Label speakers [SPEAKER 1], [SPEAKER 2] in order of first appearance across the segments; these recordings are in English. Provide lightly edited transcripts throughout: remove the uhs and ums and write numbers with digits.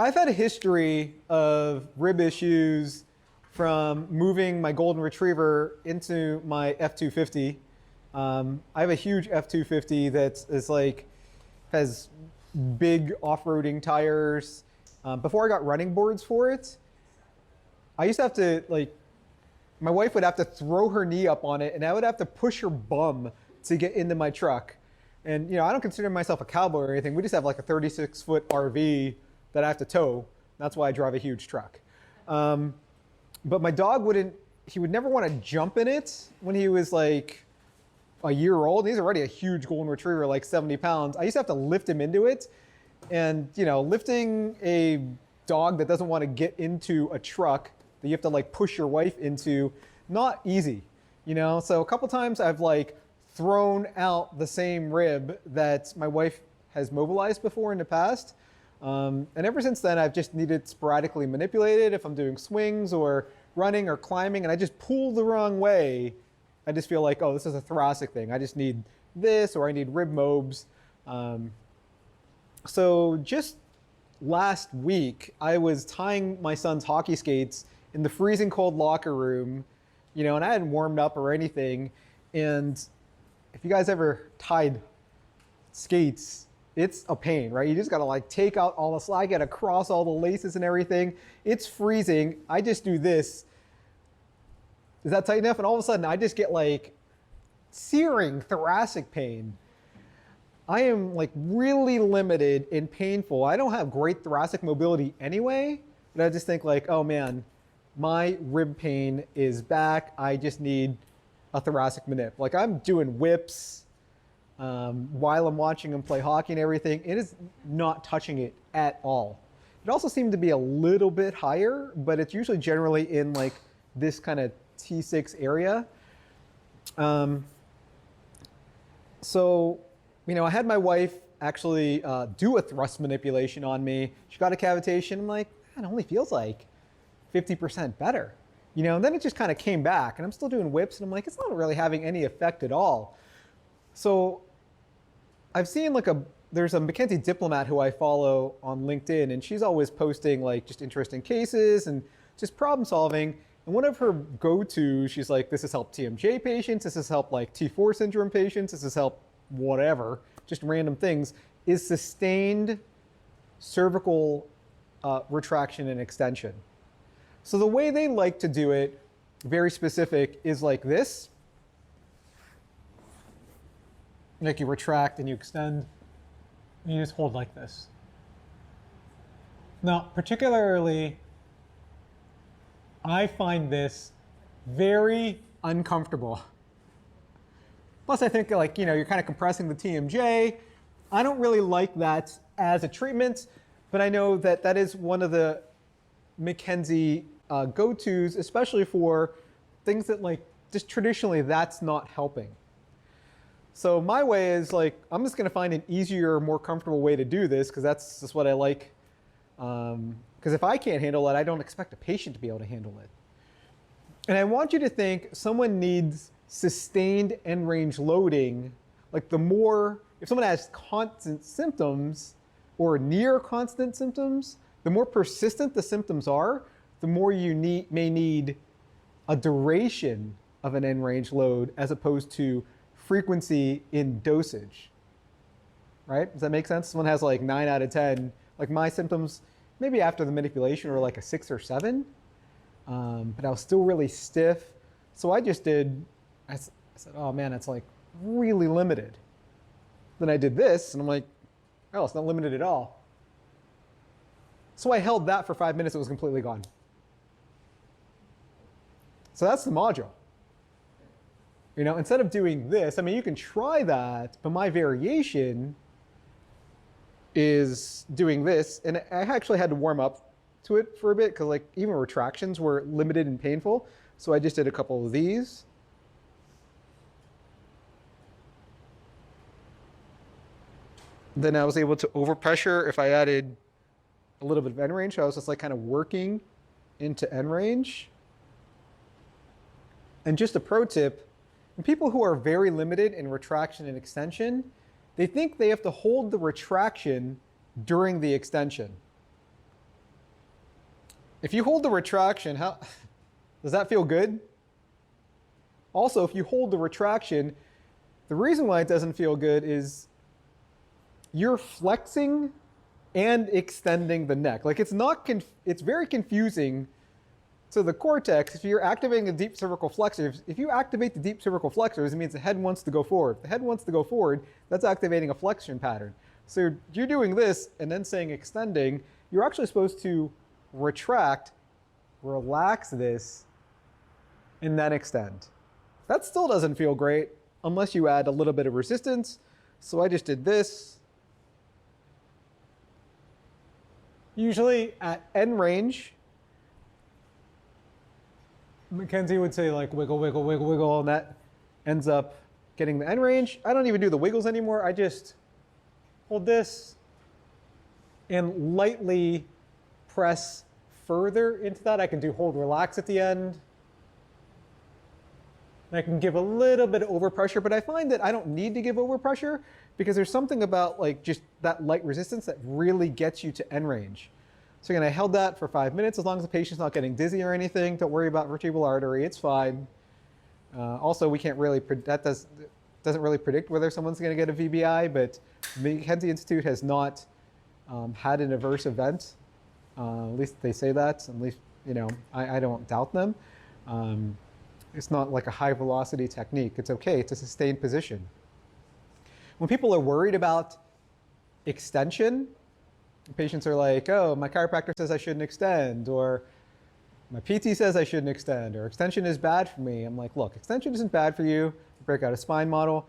[SPEAKER 1] I've had a history of rib issues from moving my golden retriever into my F-250. I have a huge F-250 that is like has big off-roading tires. Before I got running boards for it, I used to have to my wife would have to throw her knee up on it, and I would have to push her bum to get into my truck. And I don't consider myself a cowboy or anything. We just have like a 36-foot RV that I have to tow. That's why I drive a huge truck. But my dog he would never want to jump in it when he was like a year old. He's already a huge golden retriever, like 70 pounds. I used to have to lift him into it. And lifting a dog that doesn't want to get into a truck that you have to like push your wife into, not easy. So a couple times I've like thrown out the same rib that my wife has mobilized before in the past. And ever since then, I've just needed sporadically manipulated if I'm doing swings or running or climbing, and I just pull the wrong way. I just feel like, oh, this is a thoracic thing. I just need this, or I need rib mobs. So just last week, I was tying my son's hockey skates in the freezing cold locker room, and I hadn't warmed up or anything. And if you guys ever tied skates, it's a pain, right? You just gotta like take out all the slack, gotta cross all the laces and everything. It's freezing. I just do this. Is that tight enough? And all of a sudden I just get like searing thoracic pain. I am like really limited and painful. I don't have great thoracic mobility anyway, but I just think like, oh man, my rib pain is back. I just need a thoracic manip. Like I'm doing whips, while I'm watching him play hockey and everything. It is not touching it at all. It also seemed to be a little bit higher, but it's usually generally in like this kind of T6 area. So, I had my wife actually do a thrust manipulation on me. She got a cavitation. I'm like, man, it only feels like 50% better. And then it just kind of came back, and I'm still doing whips, and I'm like, it's not really having any effect at all. So I've seen there's a Mackenzie diplomat who I follow on LinkedIn, and she's always posting like just interesting cases and just problem solving. And one of her go-tos, she's like, this has helped TMJ patients, this has helped like T4 syndrome patients, this has helped whatever, just random things, is sustained cervical retraction and extension. So the way they like to do it, very specific, is like this. Like you retract and you extend, and you just hold like this. Now, particularly, I find this very uncomfortable. Plus, I think you're kind of compressing the TMJ. I don't really like that as a treatment, but I know that that is one of the Mackenzie go-tos, especially for things that just traditionally that's not helping. So my way is I'm just going to find an easier, more comfortable way to do this because that's just what I like. Because if I can't handle it, I don't expect a patient to be able to handle it. And I want you to think someone needs sustained end range loading. If someone has constant symptoms or near constant symptoms, the more persistent the symptoms are, the more you may need a duration of an end range load as opposed to frequency in dosage, right? Does that make sense? Someone has 9 out of 10. My symptoms, maybe after the manipulation, were a 6 or 7, but I was still really stiff. So I said, oh man, it's really limited. Then I did this, and I'm like, oh, it's not limited at all. So I held that for 5 minutes, it was completely gone. So that's the module. Instead of doing this, you can try that, but my variation is doing this. And I actually had to warm up to it for a bit because even retractions were limited and painful. So I just did a couple of these. Then I was able to overpressure if I added a little bit of end range. So I was just kind of working into end range. And just a pro tip, in people who are very limited in retraction and extension, they think they have to hold the retraction during the extension. If you hold the retraction, how does that feel good? Also, if you hold the retraction, the reason why it doesn't feel good is you're flexing and extending the neck. Like it's very confusing to the cortex if you're activating the deep cervical flexors. If you activate the deep cervical flexors, it means the head wants to go forward. If the head wants to go forward, that's activating a flexion pattern. So you're doing this and then saying extending. You're actually supposed to retract, relax this, and then extend. That still doesn't feel great unless you add a little bit of resistance. So I just did this. Usually at end range, Mackenzie would say like wiggle, wiggle, wiggle, wiggle, and that ends up getting the end range. I don't even do the wiggles anymore. I just hold this and lightly press further into that. I can do hold relax at the end. And I can give a little bit of overpressure, but I find that I don't need to give overpressure because there's something about like just that light resistance that really gets you to end range. So again, I held that for 5 minutes. As long as the patient's not getting dizzy or anything, don't worry about vertebral artery, it's fine. Also, we can't really, doesn't really predict whether someone's gonna get a VBI, but the Mackenzie Institute has not had an adverse event. At least they say that, at least, you know, I don't doubt them. It's not like a high velocity technique. It's okay, it's a sustained position. When people are worried about extension, patients are like, oh, my chiropractor says I shouldn't extend, or my PT says I shouldn't extend, or extension is bad for me. I'm like, look, extension isn't bad for you. Break out a spine model.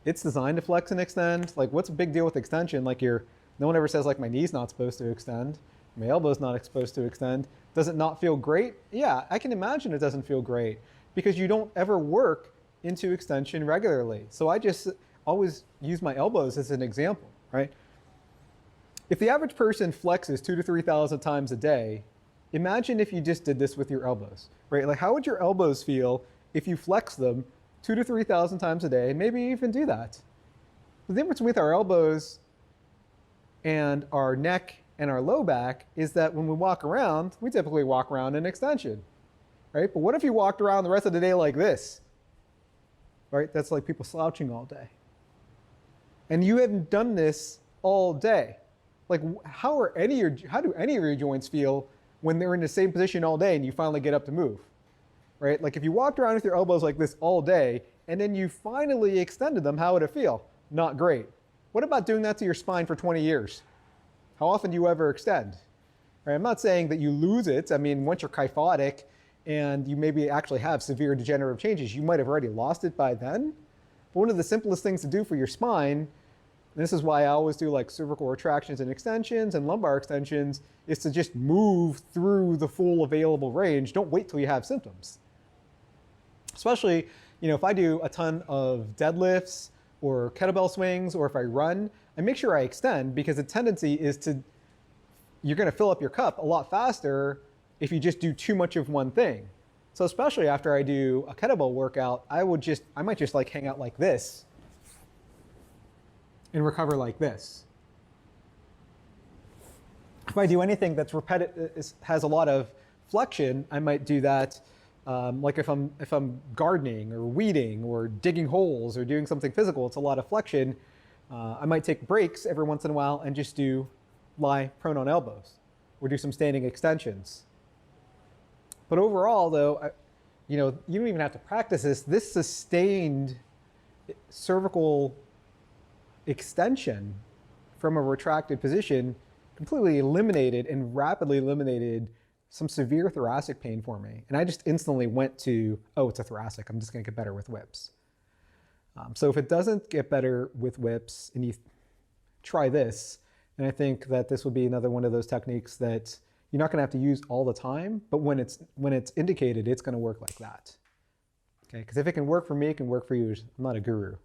[SPEAKER 1] It's designed to flex and extend. Like, what's a big deal with extension? Like, no one ever says like my knee's not supposed to extend. My elbow's not supposed to extend. Does it not feel great? Yeah, I can imagine it doesn't feel great because you don't ever work into extension regularly. So I just always use my elbows as an example, right? If the average person flexes 2,000 to 3,000 times a day, imagine if you just did this with your elbows, right? Like how would your elbows feel if you flex them 2,000 to 3,000 times a day, and maybe even do that? The difference with our elbows and our neck and our low back is that when we walk around, we typically walk around in extension, right? But what if you walked around the rest of the day like this, right? That's like people slouching all day. And you haven't done this all day. Like how do any of your joints feel when they're in the same position all day and you finally get up to move, right? Like if you walked around with your elbows like this all day and then you finally extended them, how would it feel? Not great. What about doing that to your spine for 20 years? How often do you ever extend? Right, I'm not saying that you lose it. I mean, once you're kyphotic and you maybe actually have severe degenerative changes, you might have already lost it by then. But one of the simplest things to do for your spine, and this is why I always do like cervical retractions and extensions and lumbar extensions, is to just move through the full available range. Don't wait till you have symptoms. Especially, you know, if I do a ton of deadlifts or kettlebell swings, or if I run, I make sure I extend because the tendency is you're going to fill up your cup a lot faster if you just do too much of one thing. So especially after I do a kettlebell workout, I might just like hang out like this and recover like this. If I do anything that's repetitive, has a lot of flexion, I might do that. Like if I'm gardening or weeding or digging holes or doing something physical, it's a lot of flexion. I might take breaks every once in a while and just lie prone on elbows or do some standing extensions. But overall, though, you know, you don't even have to practice this. This sustained cervical extension from a retracted position completely eliminated and rapidly eliminated some severe thoracic pain for me. And I just instantly went to, oh, it's a thoracic. I'm just going to get better with whips. So if it doesn't get better with whips and you try this, then I think that this would be another one of those techniques that you're not going to have to use all the time, but when it's indicated, it's going to work like that. Okay? Because if it can work for me, it can work for you. I'm not a guru.